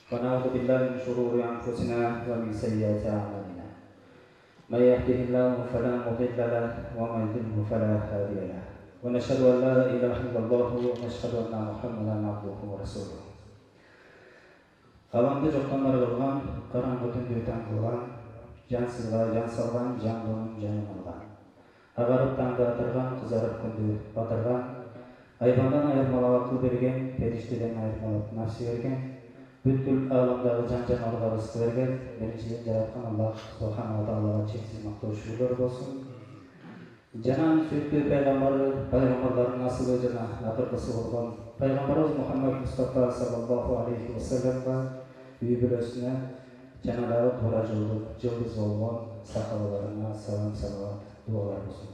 ونعوذ بالله من شرور أنفسنا ومن سيئات أعمالنا من يهده الله فلا مضل له ومن يضلل فلا هادي له ونشهد أن لا إله إلا الله ونشهد أن محمدا عبده ورسوله ғаламды жоқтан бар қылған, қараңғы түнде таң қылған, жансызға жан салған, жан жайын алған. Ағарып таңды атырған, қызарып күнді батырған, айбандан айырмалап ақыл берген, періштеден айырмалап нәпсі берген, бүткіл ғаламдағы жан-жануарға рызық берген, біріншіден жаратқан Аллах Субханаху ва Тағалаға шексіз мақтау шүкір болсын. Жанан сүйікті пайғамбарлардың асылы жана ақырқысы болған пайғамбарымыз Мұхаммад Мұстафа саллаллаху алейхи ва салламға, үй бүлесіне, жанадағы тура жұлдыз болған сахабаларына салам салауат дуалар болсын.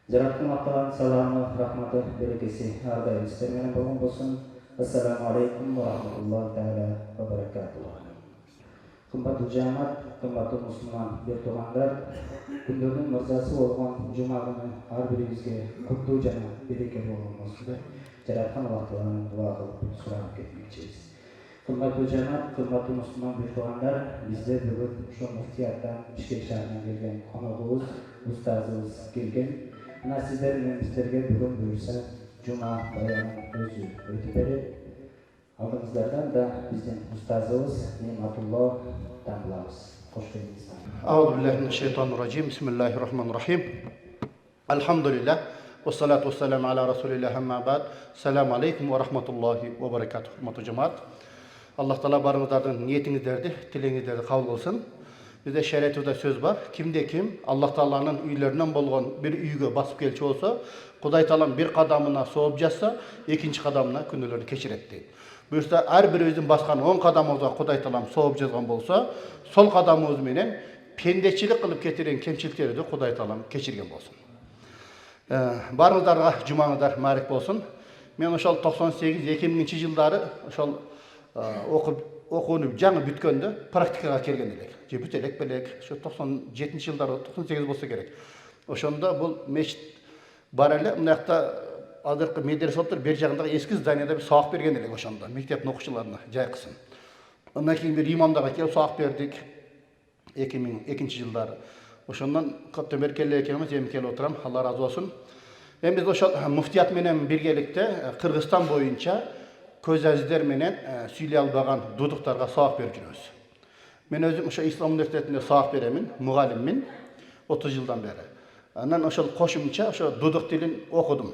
Жаратқан Аллахтың саламы, рахматы, берекесі әрдайым сіздермен болған болсын. Ассаламу алейкум ва рахматуллахи тағала ва баракатух. Қымбатты жамаат, қымбатты мұсылман бертуғандар, күндердің мырзасы болған жұма күні әрбірімізге құтты жана береке болған болсын. Жаратқан Аллахтан дуа қылып сұрап кетмекшіміз. Қымбатты жамаат, қымбатты мұсылман бертуғандар, біздер бүгін ошо муфтияттан Бишкек шаарынан келген қонағыбыз, устазыбыз келген. Мына сіздер мен біздерге бүгін бұйырса жұма баянын өзі өтіп береді. Алдыңыздардан да біздің ұстазымыз Нематулла Тамбылабыз. Қош келдіңіз. Аузу биллахи минаш шайтанир раджим. Бисмиллахир рахманир рахим. Алхамдулиллах. Вассалату вассаламу аля расулиллах амма бад. Салам алейкум ва рахматуллахи ва баракатух. Хурматтуу жамаат. Аллах Таала барыңыздардың ниетіңіздерді, тілеңіздерді қабыл қылсын. Бізде шариғатта сөз бар. Кимде-ким Аллах Тааланың үйлерінен болған бір үйге басып келші болса, Құдай Таалам бір қадамына соғып жатса, екінші қадамына күнәлерді кешіреді дейді. Бұйырса, әрбір өзін басқан 10 қадамымызға Құдай Таалам соғып жазған болса, сол қадамымыз менен пендешілік қылып кетірген кемшіліктерді Құдай Таалам кешірген болсын. Барыңыздарға жұмаңыздар мәлік болсын. Мен ошол 98-2000 жылдары ошол оқуны жаңы бүткенде практикаға келген едік. Же бүт элек белек, ошо 97 жылдары 98 болса керек. Ошондо бул мешіт бар эле, мынакта азыркы медресе отур, бер жагындагы эски зданияда бир сабак берген элек ошондо, мектептин окуучуларына жайкысын. Андан кийин бир имамдага келип сабак бердик 2002 жылдары. Ошондон көптөн бери келе экенбиз, эми келип отурам, Алла разы болсун. Эми биз ошол муфтият менен биргеликте Кыргызстан боюнча көз әзіздер менен сүйлей албаган дудуктарга сабак берип жүрөбүз. Мен өзүм ошо Ислам университетинде сабак беремин, мугалиммин 30 жылдан бери. Анан ошол кошумча ошо дудук тилин окудум.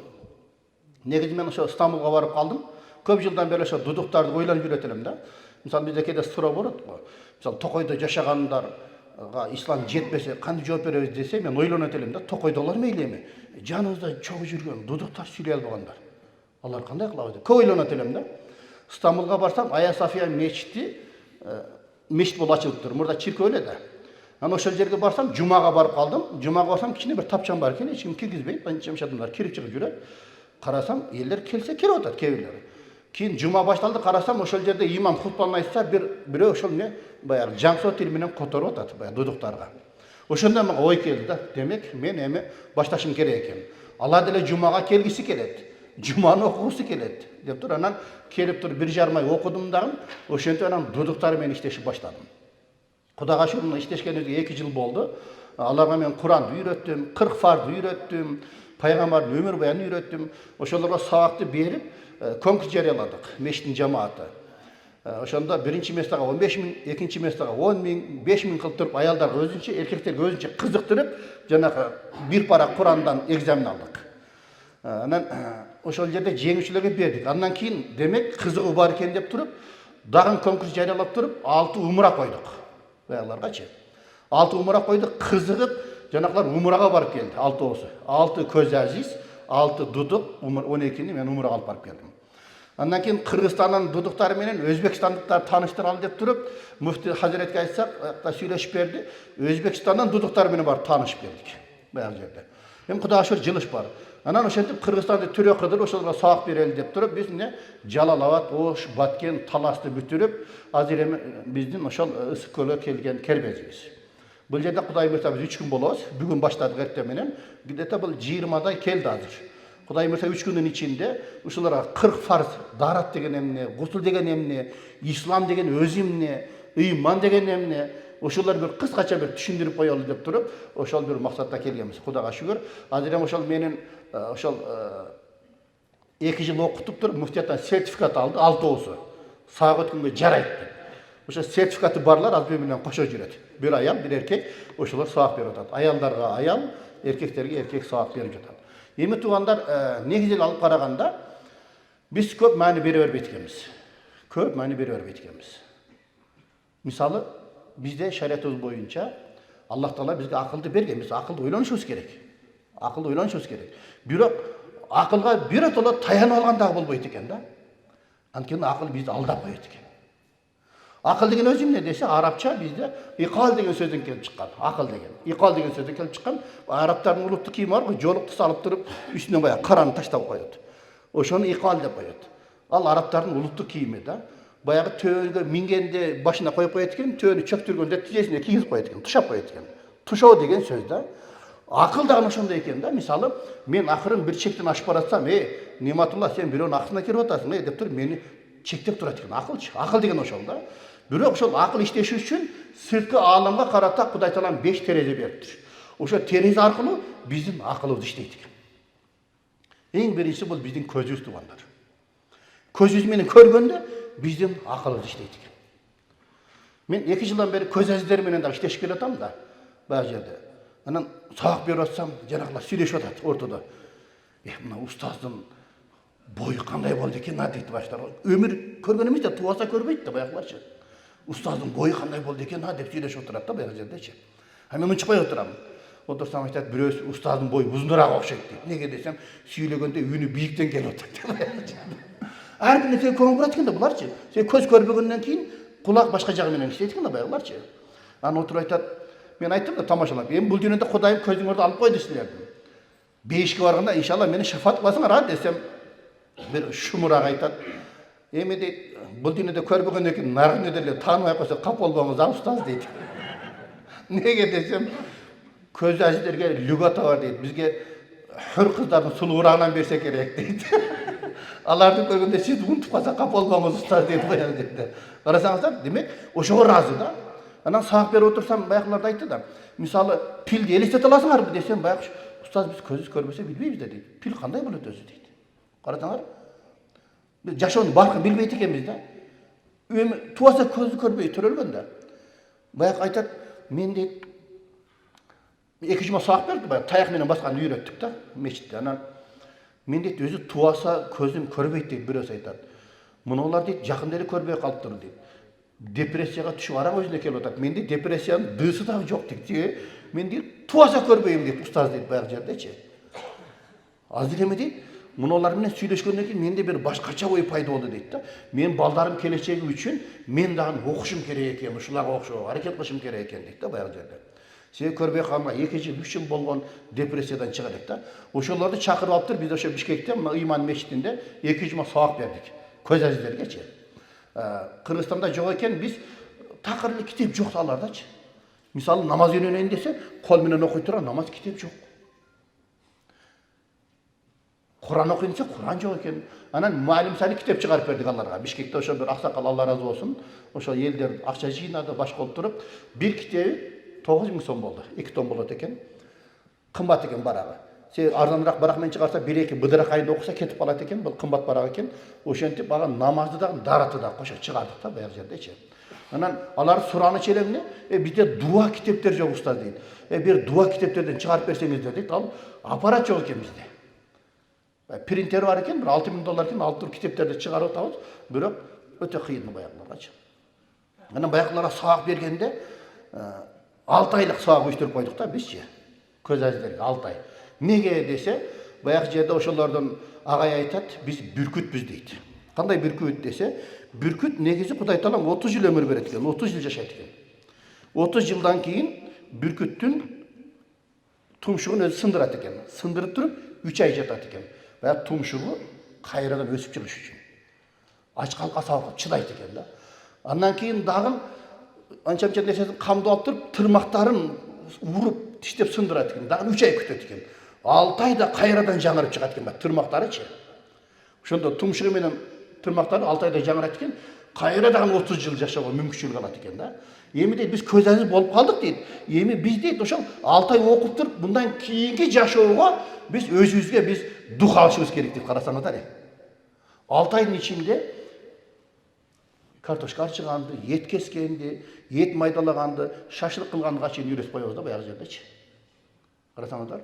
Негизи мен ошо Стамбулга барып калдым. Көп жылдан бери ошо дудуктарды ойлонуп жүрөт элем да. Мисалы бизде кээде суроо болот го. Мисалы Токойдо жашагандарга ислам жетпесе кандай жооп беребиз десе, мен ойлонот элем да. Токойдолор мейли эми. Жаныбызда чогуу жүргөн дудуктар сүйлөй албагандар. Алар кандай кылабыз деп көп ойлонот элем да. Стамбулга барсам, Ая София мечити мешіт болуп ачылып тур. Мурда чиркөө эле да. Анан ошол жерге барсам, жумага барып калдым. Жумага барсам, кичине бир тапчан бар экен, эч ким киргизбейт. Анча адамдар кирип чыгып жүрөт. Карасам, элдер келсе кирип атат кээ-бирлери. Кийин жума башталды, карасам, ошол жерде имам хутбаны айтса, бирөө ошол баягы жаңсоо тил менен которуп атат, баягы дудуктарга. Ошондо мага ой келди да. Демек, мен эми башташым керек экен. Алар деле жумага келгиси келет. Жуманы окугусу келет деп тур. Анан келип тур 1,5 ай окудум дагы. Ошентип анан дудуктар менен иштешип баштадым. Кудайга шүкүр, иштешкенибизге 2 жыл болду. Аларга мен Куранды үйрөттүм, 40 фарды үйрөттүм, пайгамбардын өмүр баянын үйрөттүм. Ошолорго сабакты берип, конкурс жарыяладык, мешіттин жамааты. Ошондо биринчи местага 15 000, экинчи местага 10 000, 5 000 кылып туруп, аялдарга өзүнчө, эркектерге өзүнчө кызыктырып, жанагы бир пара Курандан экзамен алдык. Анан ошол жерде жеңүүчүлөргө бердик. Андан кийин демек кызыгуу бар экен деп туруп, дагы конкурс жарыялап туруп, 6 умра койдук. Аялдаргачы. 6 умра койдук, кызыгып, жанакылар умрага барып келди, 6-оосу. 6 көз азиз, 6 дудук, 12-ни мен умрага алып барып келдим. Андан кийин Кыргызстандын дудуктары менен өзбекстандыктарды тааныштыралы деп туруп, муфти хазиретке айтсак, сүйлөшүп берди. Өзбекстандын дудуктары менен барып таанышып келдик. Баягы жерде. Эми Кудайга шүкүр жылыш бар. Анан ошентип Кыргызстанды түрө кыдыр, ошолорго сабак берели деп туруп, биз Жалалабад, Ош, Баткен, Таласты бүтүрүп, азыр эми биздин ошол Ысык көлгө келген кербезибиз. Бул жерде Кудай буйрса биз 3 күн болобуз. Бүгүн баштадык эртең менен. Где-то бул 20дай келди азыр. Құдай мырза 3 күннің içinde ушуларга 40 фарз, дарат деген эмне, гусул деген эмне, ислам деген өзү эмне, ыйман деген эмне, ошолор бир кыскача бир түшүндүрүп коелу деп туруп, ошол бир максатта келгенбиз. Кудайга шүгүр. Азыр эми ошол менин ошол 2 жыл окутуп туруп муфтияттан сертификат алды, 6 саак өткөнгө жарайт деп. Ошо сертификаты барлар азыр менен кошо жүрөт. Bir аял, bir эркек ошолор саак берип атат. Аялдарга аял, эркектерге эркек саак берип жатат. Эми туугандар, негизинен алып караганда биз көп маани бере бербейт экенбиз. Көп маани бере бербейт экенбиз. Мисалы, bizde şeriatımız boyunca Allah Teala bizge akıldı bergen. Biz akılda oylанышыбыз керек. Akılda oylанышыбыз керек. Бирок акылга биротоло таянып алган дагы болбойт экен да. Анткени акыл бизди алдап коет экен. Акыл деген өзү эмне десе, арабча бизде икал деген сөздөн келип чыккан. Акыл деген. Икал деген сөздөн келип чыккан. Арабтардын улуттук кийими бар го, жоолукту салып туруп, үстүнө баягы караны таштап коет. Ошону икал деп коет. Ал арабтардын улуттук кийими да. Баягы төөнгө мингенде башына коюп коет экен, төөнү чөктүргөндө тизесине кийгизип коет экен, тушап коет экен. Тушоо деген сөз да. Акыл дагы ошондой экен да. Мисалы, мен акырын бир чектен ашып баратсам, Нематулла, сен бирөөнүн акысына кирип атасың, деп туруп мени чектеп турат экен. Акылчы. Акыл деген ошол да. Бирок ошол акыл иштеши үчүн сырткы ааламга карата Кудай Таалам 5 терезе бериптир. Ошо терезе аркылуу биздин акылыбыз иштейт экен. Эң биринчи бул биздин көзүбүз туугандар. Көзүбүз менен көргөндө биздин акылыбыз иштейт экен. Мен 2 жылдан бери көз азиздер менен да иштешип келатам да, баа жерде. Анан сабак берип атсам, жанагылар сүйлөшүп атат ортодо. Мына устаздын бою кандай болду экен, дейт баштар. Өмүр көргөн эмес да, тубаса көрбөйт да баягыларчы. Устаздын бою кандай болду экен, деп сүйлөшүп отурат да баягы жердечи. Мен унчукпай отурам. Отурсам айтат, бирөөсү устаздын бою узунураак окшойт дейт. Неге десем, сүйлөгөндө үнү бийиктен келип атат. Ар бир нерсеге көңүл бурат экен да буларчы. Сен көз көрбөгөндөн кийин кулак башка жагы менен иштейт экен да баягыларчы. Анан отуруп айтат, мен айттым да тамашалап, эми бул дүйнөдө Кудайым көзүңөрдү алып койду силерди. Бейишке барганда иншалла мени шафаат кыласыңар десем, бир шумураак айтат. Эми дейт, бул дүйнөдө көрбөгөндөн кийин наркы деле тааныбай койсо кап болбоңуз устаз дейт. Неге десем, көз азиздерге люгата бар дейт. Бизге хөр кыздардын сулуурагынан берсе керек дейт. Аларды көргөндө сиз унутуп калса кап болбоңуз устаз дейт баягы жерде. Карасаңыздар, демек ошого ыраазы да. Анан саак берип отурсам, баягылар айтты да. Мисалы, пилди элестете аласыңарбы десем, баягы устаз биз көзүбүз көрбөсө билбейбиз да дейт. Пил кандай болот өзү дейт. Карасаңар, биз жашоонун баркын билбейт экенбиз да. Тубаса көзү көрбөй төрөлгөн да. Баягы айтат, мен дейт 2 жума саак берди, баягы таяк менен басканды үйрөттүк да мечитте. Анан мен дейт өзү тубаса көзүм көрбөйт дейт, бирөөсү айтат. Мунулар дейт жакында эле көрбөй калыптыр дейт. Депрессияга түшүп араң өзүнө келип атат. Менде депрессиянын дысы дагы жок дейт. Мен дейт тубаса көрбөйм дейт устаз дейт баягы жердечи. Азыр эме дейт, мунулар менен сүйлөшкөндөн кийин менде бир башкача ой пайда болду дейт да. Мен балдарым келечеги үчүн мен дагы окушум керек экен, ушуларга окшоо аракет кылышым керек экен дейт да баягы жерде. Себеби көрбөй калганга 2 жыл 3 жыл болгон депрессиядан чыга элек да. Ошолорду чакырып алыптыр, биз ошо Бишкекте мына ыйман мечитинде 2 жума сабак бердик. Көз азиздергечи. Кыргызстанда жок экен, биз такыр эле китеп жок алардачы. Мисалы намаз үйрөнөйүн десе, кол менен окуй тура намаз китеп жок. Куран окуйн десе, Куран жок экен. Анан муалим сали китеп чыгарып бердик аларга. Бишкекте ошо бир аксакал, Алла ыраазы болсун, ошо элдер акча жыйнады, баш болуп туруп, бир китеби 9000 сом болду. 2 том болот экен. Кымбат экен барагы. Сен арзаныраак барак менен чыгарса 1-2 быдырак айында окуса кетип калат экен. Бул кымбат барак экен. Ошентип ага намазды дагы, даратты дагы кошо чыгардык да баягы жердечи. Анан алар сураныч элемне, бизде дуа китептер жок устаз дейт. Бир дуа китептерден чыгарып берсеңиздер дейт. Ал аппарат жок экен бизде. Принтер бар экен, бир $6000 экен, алып туруп китептерди чыгарып атабыз. Бирок өтө кыйын баягыларчы. Анан баягыларга сабак бергенде 6 айлык сабак уюштуруп койдук да бизчи. Көз азиздерге 6 ай. Неге десе, баягы жерде ошолордун агай айтат, биз бүркүтпүз дейт. Кандай бүркүт десе, бүркүт негизи Кудай Таалам 30 жыл өмүр берет экен, 30 жыл жашайт экен. 30 жылдан кийин бүркүттүн тумшугун өзү сындырат экен. Сындырып туруп 3 ай жатат экен. Баягы тумшугу кайрадан өсүп чыгыш үчүн. Ач калка сабакка чыдайт экен да. Андан кийин дагы анча-мынча нерсесин камдап алып туруп, тырмактарын уруп, тиштеп сындырат экен. Дагы 3 ай күтөт экен. 6 айда кайрадан жаңырып чыгат экен бак тырмактарычы. Ошондо тумшугу менен тырмактары 6 айда жаңырат экен, кайрадан 30 жыл жашоого мүмкүнчүлүк алат экен да. Эми дейт биз көз ажиз болуп калдык дейт. Эми биз дейт ошол 6 ай окуп туруп мындан кийинки жашоого биз өзүбүзгө биз дух алышыбыз керек деп карасаңыздар. 6 айдын ичинде картошка арчыганды, ет кескенди, ет майдалаганды, шашлык кылганга чейин үйрөтүп коебуз да баягы жердечи. Карасаңыздар.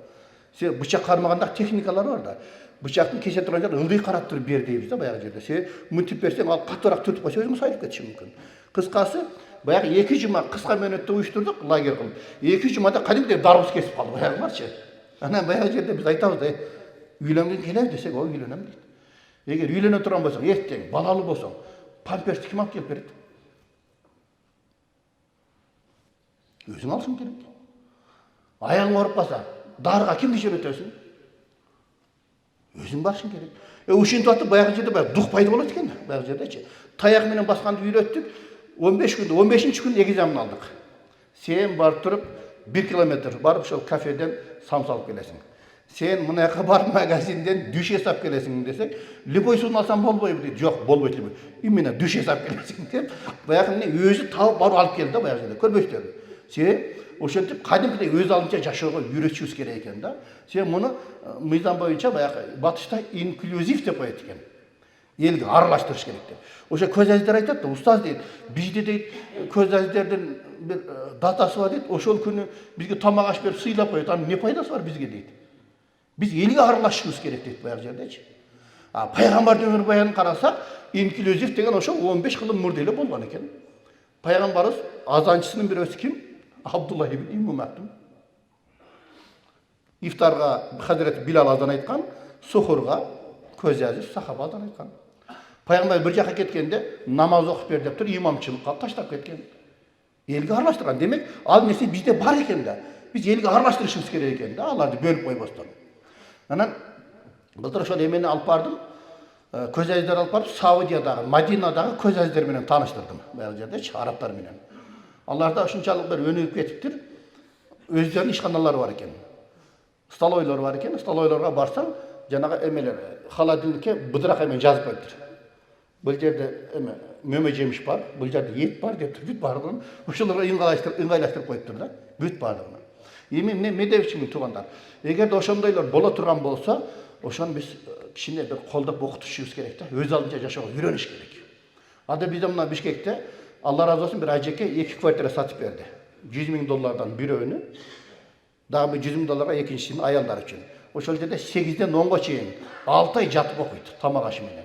Се бычак кармаганда техникалар бар да. Бычактын кесе турган жерде ылдый карап туруп бер дейбиз да баягы жерде. Се мынтип берсең ал катуураак түртүп койсо өзүң сайылып кетиши мүмкүн. Кыскасы баягы 2 жума кыска мөөнөттө уюштурдук лагерь кылып. 2 жумада кадимдей дарбыз кесип калды баягыларчы. Анан баягы жерде биз айтабыз да, үйлөнгөн келеби десек, ой үйлөнөм дейт. Эгер үйлөнө турган болсоң, эртең балалуу болсоң, памперсти ким алып келип берет? Өзүң алышың керек. Аяғың ауырып қалса, дарыға кимди жөнөтөсүң? Өзүң барышың керек. Ушинтип атып баягы жерде баягы дух пайда болот экен, баягы жердечи. Таяк менен басканды үйрөттүк. 15 күндө, 15-нчи күндө экзамен алдык. Сен барып туруп 1 километр барып ошол кафеден самса алып келесиң. Сен мына жака барып магазинден дүш жасап келесиң десек, любой сууну алсам болбойбу дейт. Жок, болбойт эле. Именно дүш жасап келесиң деп, баягы эмне өзү табып барып алып келди да баягы жерде. Көрбөйсүзбү? Сен ошентип кадимкидей өз алдынча жашоого үйрөтүшүбүз керек экен да. Сен муну мыйзам боюнча баягы батышта инклюзив деп коет экен. Элге аралаштырыш керек деп. Ошо көз ажиздер айтат да, устаз дейт, бизде дейт көз ажиздердин бир датасы бар дейт, ошол күнү бизге тамак аш берип сыйлап коет. Анын эмне пайдасы бар бизге дейт. Биз элге аралашышыбыз керек дейт баягы жердечи. Пайгамбардын өмүр баянын карасак, инклюзив деген ошол 15 кылым мурда эле болгон экен. Пайгамбарыбыз азанчысынын бирөөсү ким? Абдулла ибн Умм Мактум. Ифтарга Хазрет Билал азан айткан, сухурга көз ажиз сахаба азан айткан. Пайгамбар бир жака кеткенде намаз окуп бер деп туруп имамчылыкка таштап кеткен. Элге аралаштырган. Демек, ал нерсе бизде бар экен да. Биз элге аралаштырышыбыз керек экен да, аларды бөлүп койбостон. Анан былтыр ошол эмени алып бардым. Көз ажиздер алып барып Саудиядагы, Мадинадагы көз ажиздер менен тааныштырдым. Баягы жердечи арабтар менен. Аларда ушунчалык бир өнүгүп кетиптир. Өздөрүнүн ишканалары бар экен. Столойлор бар экен. Столойлорго барсаң, жанагы эмелер холодильникке быдырак эмен жазып коюптур. Бул жерде эме мөмө жемиш бар, бул жерде ет бар деп бүт бардыгын ошолорго ыңгайлаштырып коюптур да. Бүт бардыгын. Эми эмне дебичимин туугандар? Эгерде ошондойлор боло турган болсо, ошону биз кичине бир колдоп окутушубуз керек да. Өз алдынча жашоого үйрөнүш керек. Ада бизде мына Бишкекте Алла разы болсун бир ажеке 2 квартира сатып берди. $100,000 бирөөнү, дагы $100,000 экинчисин аялдар үчүн. Ошол жерде 8ден 10го чейин 6 ай жатып окуйт тамак ашы менен.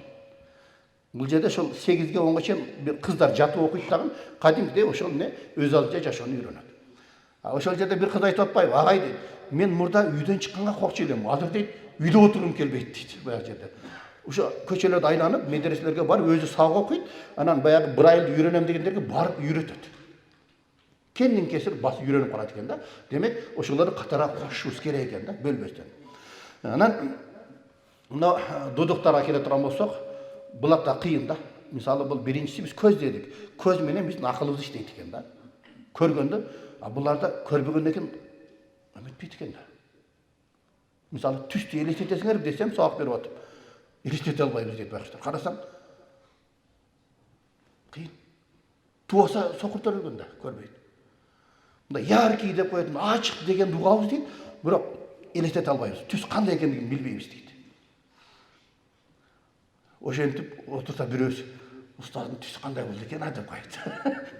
Бул жерде ошол 8ге 10го чейин бир кыздар жатып окуйт дагы кадимкидей ошол эмне өз алдынча жашоону үйрөнөт. Ошол жерде бир кыз айтып атпайбы? Агай дейт, мен мурда үйдөн чыкканга коркчу элем. Азыр дейт, үйдө отургум келбейт дейт баягы жерде. Ошо көчөлөрдү айланып, медреселерге барып өзү сабак окуйт, анан баягы брайлды үйрөнөм дегендерге барып үйрөтөт. Кендин кесир басып үйрөнүп калат экен да. Демек, ошолорду катара кошушубуз керек экен да, бөлбөстөн. Анан мына дудуктарга келе турган болсок, булар да кыйын да. Мисалы бул биринчиси биз көз дедик. Көз менен биздин акылыбыз иштейт экен да. Көргөндө, буларда көрбөгөндөн кийин өтпөйт экен да. Мисалы түстү элестетесиңер десем, сабак берип атып, элестете албайбыз дейт башкача. Карасаң, кыйын. Туаса сокуртар өлгөн да, көрбөйт. Мында яркий деп коетун, ачык деген угабыз дейт, бирок элестете албайбыз. Түс кандай экендигин билбейбиз дейт. Ошентип отурса бирөөсү, устаздын түсү кандай болду экен деп коет.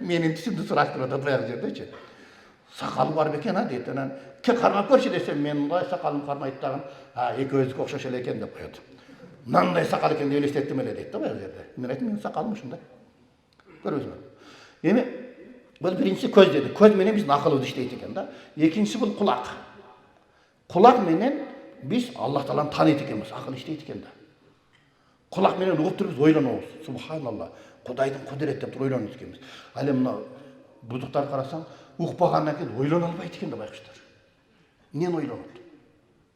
Менин түсүмдү сураштырып атат баягы жердечи. Сакалы бар бекен дейт. Анан кеп кармап көрчү десем, мен мындай сакалым кармайт дагы, экөөбүздүкү окшош эле экен деп коет. Мындай сакал экен деп элестеттим эле дейт да баягы жерде. Мен айттым, менин сакалым ушундай. Көрөсүңөр. Эми бул биринчиси көз деди. Көз менен биздин акылыбыз иштейт экен да. Экинчиси бул кулак. Кулак менен биз Аллах Тааланы тааныйт экенбиз, акыл иштейт экен да. Кулак менен угуп туруп биз ойлонобуз. Субханалла. Кудайдын кудурети деп ойлонот экенбиз. Ал эми мына будуктарды карасаң, укпагандан кийин ойлоно албайт экен да байкуштар. Эмнени ойлонот?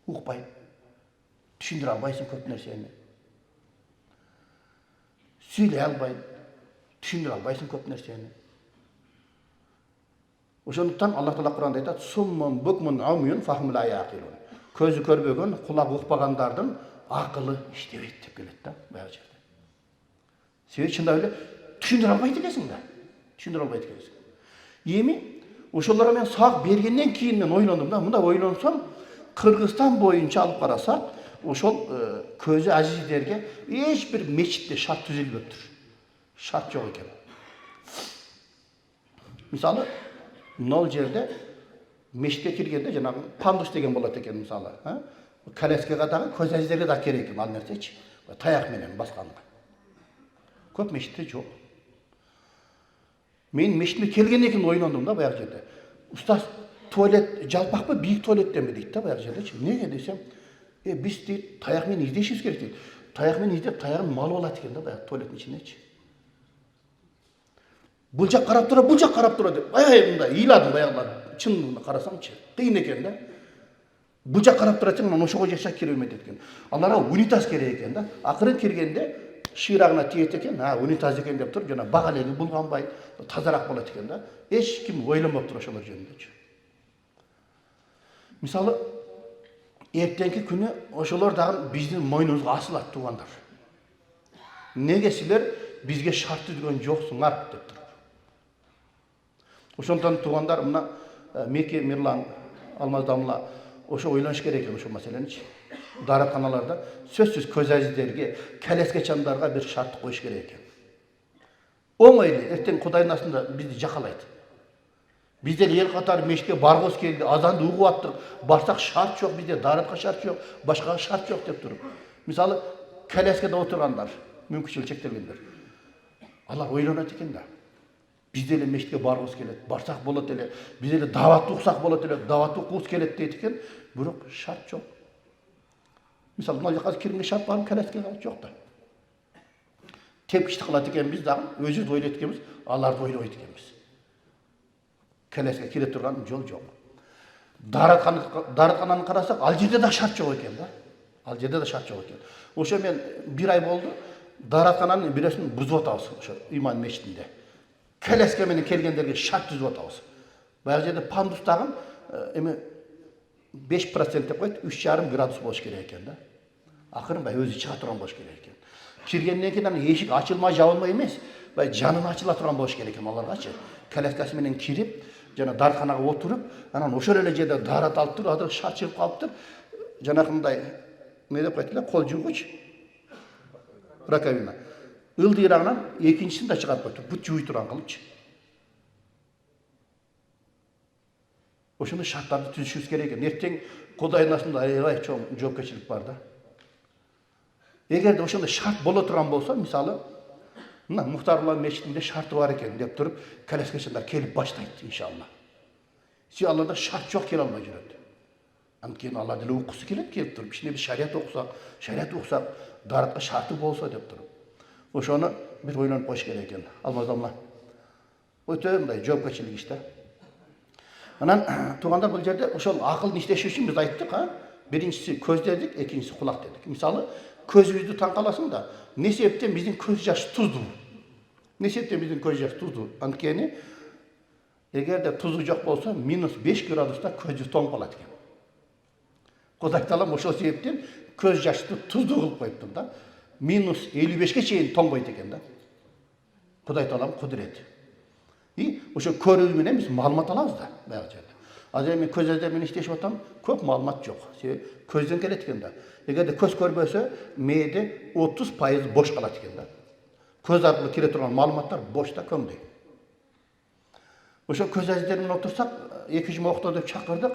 Укпайт. Түшүндүрө албайсың көп нерсени. Сүйлөй албайт. Түшүндүрө албайсың көп нерсени. Ошондуктан Аллах Таала Кур'анда айтат: "Суммун букмун умюн фахум ла яқилун." көзі көрбеген, құлағы ұқпағандардың ақылы іштебейді деп келеді да баяғы жерде. Себебі шында өле түшіндіре албайды екенсің да. Түшіндіре албайды екенсің. Еми, ошоларға мен сақ бергеннен кейін мен ойландым да, мында ойлансам, Қырғызстан бойынша алып қарасақ, ошол көзі әжіздерге ешбір мешітте шарт түзеліп тұр. Шарт жоқ екен. Мысалы, мынау жерде мешітке кіргенде жаңағы пандус деген болады екен мысалы. Кәлескеғадағы көз әжіздерге да керек екен, ал нәрсечі. Таяқ менен басқанға. Көп мешітте жоқ. Мен мешітке келгеннен кейін ойландым да баяғы жерде. Ұстаз, туалет жалпақ па, биік туалеттен бе дейді да баяғы жерде. Неге десем, біз дейді, таяқмен издешіміз керек дейді. Таяқмен издеп, таяғын мал болады екен да баяғы туалеттің ішіндечі. Бұл жақ қарап тұра, бұл жақ қарап тұра деп. Аяғымда иладым баяғылар. Шын қарасамшы, қиын екен да. Бұл жақ қарап тұра екен, ошоға жашақ кіре бермейді екен. Аларға унитаз керек екен да. Ақырын келгенде ширағына тиет екен, унитаз екен деп тұр, жаңа бағалегі бұлғанбай, тазарақ болады екен да. Ешкім ойламап тұр ошолар жөнінде. Мысалы, ертеңгі күні ошолар дағы біздің мойнымызға асылады туғандар. Неге сілер бізге шарт түзген жоқсыңар деп тұр. Ошондон туғандар мына Меке Мирлан Алмаздамла ошо ойланыш керек екен ошо маселени. Дараканаларда сөзсүз көз әжіздерге, кәлеске чандарға бір шарт қойыш керек екен. Оңайлы, ертең Құдайдың астында бізді жақалайды. Бізде ел қатар мешітке барғыз келді, азанды уғып аттық, барсақ шарт жоқ, бізде даратқа шарт жоқ, башқаға шарт жоқ деп тұрып. Мысалы, кәлескеде отырғандар, мүмкіншілік шектелгендер. Алар ойланады екен да. Бізде мешітке барғыз келеді, барсақ болады еле, бізде дават ұқсақ болады еле, дават ұқуыз келеді дейді екен, бірақ шарт жоқ. Мысалы, мына жаққа кірінге шарт барым, кәлеске жоқ та. Тепкішті қылады екен біз дағы, өзіміз ойлайды екенбіз, аларды ойлайды екенбіз. Кәлеске келе тұрған жол жоқ. Даратхананы қарасақ, ал жерде де шарт жоқ екен да. Ал жерде де шарт жоқ екен. Ошо мен бір ай болды, Даратхананың біреусін бұзып атабыз, ошо иман мешітінде. Кәлеске менен келгендерге шарт түзіп атабыз. Баяғы жерде пандустағын 5% деп қойды, 3,5 градус болуш керек екен да. Ақырын бай өзі шыға тұрған болуш керек екен. Кіргеннен кейін ешік ашылмай жабылмай емес, бай жанын ашыла тұрған болуш керек екен оларға. Кәлескесі менен кирип, жана даратханаға отырып, анан ошол эле жерде дарат алып туруп, адыр шарт чыгып калыптыр. Жанакындай не деп айтылат, кол жуугуч раковина. Ылдыйрагынан экинчисин да чыгарып коюптур, бут жууй турган кылыпчы. Ошондой шарттарды түзүшүбүз керек экен. Эртең Кудайдын астында аябай чоң жоопкерчилик бар да. Эгерде ошондой шарт боло турган болсо, мисалы, мына Мухтарлар мешитинде шарты бар экен деп туруп, кәлескечилер келип баштайт иншалла. Аларда шарт жок келе албай жүрөт. Анткени Алла деле укусы келет келип туруп, ичинде биз шарият окусак, даратка шарты болсо деп туруп. Ошону бир ойлонуп коюш керек экен. Алмаздамла. Өтө мындай жоопкерчилик иш да. Анан туугандар бул жерде ошол акылдын иштеши үчүн биз айттык, биринчиси көз дедик, экинчиси кулак дедик. Мисалы, көзүбүздү таң каласың да, не себептен биздин көз жаш туздуу? Не себептен биздин көз жаш туздуу? Анткени эгерде тузу жок болсо, -5 градуста көзү тоң калат экен. Кудай Таалам ошол себептен көз жашты туздуу кылып коюптур да. -55ке чейин тоңбойт экен да. Кудай Таалам кудурети. Ошо көрүү менен биз маалымат алабыз да баягы жерде. Азыр мен көз эздер менен иштешип атам, көп маалымат жок. Көздөн келет экен да. Эгерде көз көрбөсө, мээде 30% бош калат экен да. Көз аркылуу кире турган маалыматтар бошта көмдөй. Ошо көз эздер менен отурсак, 2 жума окто деп чакырдык.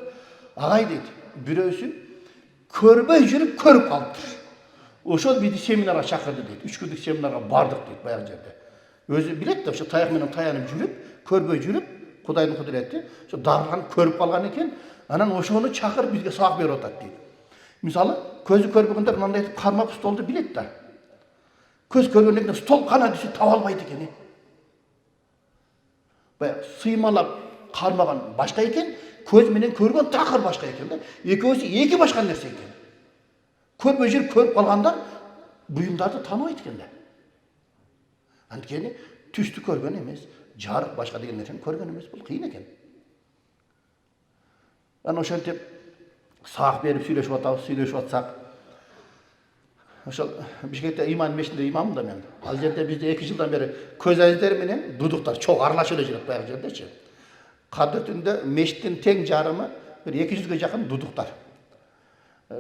Агай дейт, бирөөсү көрбөй жүрүп көрүп калыптыр. Ошол бизди семинарга чакырды дейт. 3 күндүк семинарга бардык дейт баягы жерде. Өзү билет да, ошо таяк менен таянып жүрүп, көрбөй жүрүп, Кудайдын кудурети, ошо дарыган көрүп калган экен, анан ошону чакырып бизге сабак берип атат дейт. Мисалы, көзү көрбөгөндөр мындай кармап столду билет да. Көз көргөндөн кийин стол кана десе таба албайт экен. Баягы сыймалап кармаган башка экен, көз менен көргөн такыр башка экен да. Экөөсү эки башка нерсе экен. Көрбөй жүрүп көрүп калгандар буюмдарды тааныбайт экен да. Анткени түстү көргөн эмес, жарык башка деген нерсени көргөн эмес, бул кыйын экен. Анан ошентип сабақ беріп сөйлесіп жатсақ, ошол Бишкекте иман мешітінде имаммын да мен. Ал жерде бізде 2 жылдан бері көз әзіздер менен дудуктар чоң аралашып эле жүрөт баягы жердечи. Кадыр түндө мешіттин тең жарымы bir 200-ге жакын дудуктар.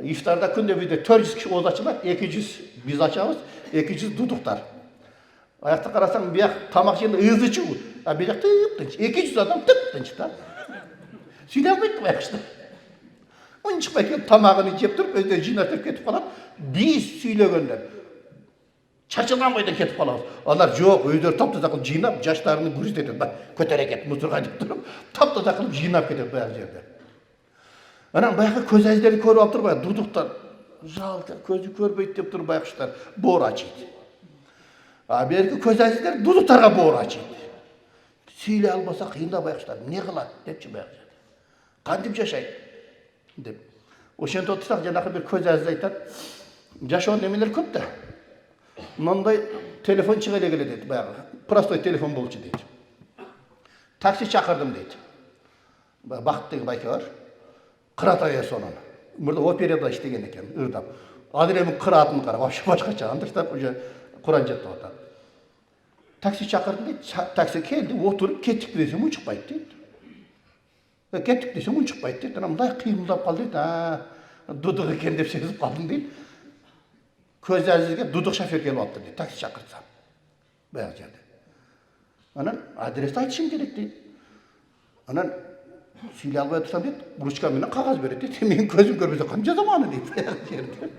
İftarda күндө bizde 400 kişi oz açılır, 200 biz açabız, 200 duduktar. Ayakta karasan bir yak tamak yerinde hızlı çıkıyor. Bir yak tıp 200 adam tıp da. Söylemedik mi işte? Onun çıkmayken tamağını yiyip durup özde jinatıp ketip falan. Biz söyleyenler. Çaçılgan boydan ketip kalabız. Onlar yok, özleri tapta takılıp jinap, jaşlarını gürüz ediyor. Bak, kötereket, muzurga deyip durup, tapta takılıp jinap ketip bu yerde. Anam bayağı köz әздерді көріп алып тұр баяғы дудуктар. Жалко, көзі көрбейді деп тұр байқұштар. Бор açıydı. Бергі көз әздер дудуктарға бор açıydı. Сөйлей албаса қиында байқұштар. Не қылады депші баяғы жерде. Қандып жашайды деп. Ошентіп отырсақ жаңағы бір көз әзді айтады. Жашау немелер көп та. Мынандай телефон шыға келе дейді баяғы. Простой телефон болчу дейді. Такси шақырдым дейді. Бақыт деген байке бар. Кыратая сонун. Мурда операда иштеген экен, ырдап. Азыр эми кыраатын кара, вообще башкача. Андыртап уже Куран жетип атат. Такси чакырдым дейт, такси келди, отуруп кеттик десем унчукпайт дейт. Кеттик десем унчукпайт дейт. Анан мындай кыймылдап калды дейт. Дудук экен деп сезип калдым дейт. Көз әзизге дудук шофер келип атты дейт, такси чакырсам. Баягы жерде. Анан адрести айтышым керек дейт. Анан сөйлей албай тұрсам дейді, ручка менен қағаз береді дейді. Мен көзім көрмесе қандай жазаманы дейді.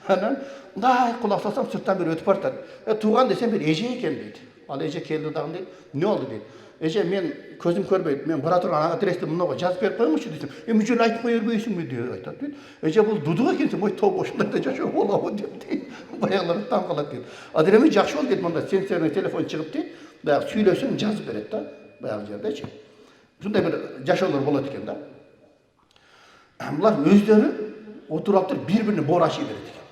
Анан мындай құлақ салсам сырттан бері өтіп бара жатады. Туған десем бір эже екен дейді. Ал эже келді дағын дейді. Не oldu дейді. Эже мен көзім көрмейді. Мен бара тұрған адресті мынауға жазып беріп қойыңызшы десем. Бұл жерде айтып қоя бермейсің бе деп айтады дейді. Эже бұл дудук екенсің, ой топ осындай да жашау болады деп дейді. Баяғылар таң қалады дейді. Адреме жақсы бол дейді, мында сенсорный телефон шығып дейді. Баяғы сөйлесін жазып береді да. Баяғы жерде ше. Şunday bir жашоолор болот экен да. Булар өздөрү отуруп алып бири-бирине бор ашый берет экен.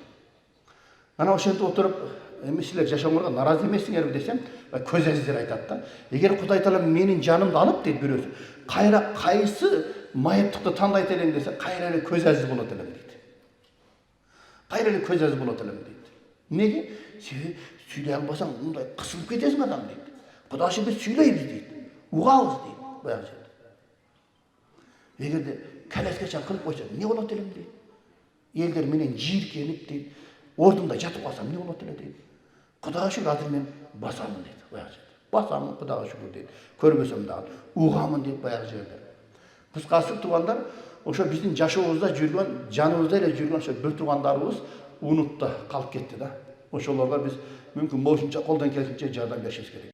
Ана ошентип отуруп, эми силер жашооңорго наразы эмессиңерби десем, көз әзиздер айтат да. Эгер Кудай Таала менин жанымды алып дейт бирөөсү, кайсы майыптыкты тандайт элем десе, кайра эле көз әзиз болот элем дейт. Кайра эле көз әзиз болот элем дейт. Неге? Себеби сүйлөй албасаң мындай кысылып кетесиң адам дейт. Кудайчы биз сүйлөйбүз дейт. Угабыз дейт. Баягы жерде. Эгерде калескачан кылып койсо, не болот элем дейт. Элдер менен жийиркенип дейт. Ордумда жатып калсам не болот эле дейт. Кудайга шүгүр азыр мен басамын дейт. Баягы жерде. Басамын, Кудайга шүгүр дейт. Көрбөсөм дагы угамын дейт баягы жерде. Кыскасы туугандар, ошо биздин жашообузда жүргөн, жаныбызда эле жүргөн ошо бир туугандарыбыз унутта калып кетти да. Ошолорго биз мүмкүн болушунча колдон келишинче жардам беришибиз керек.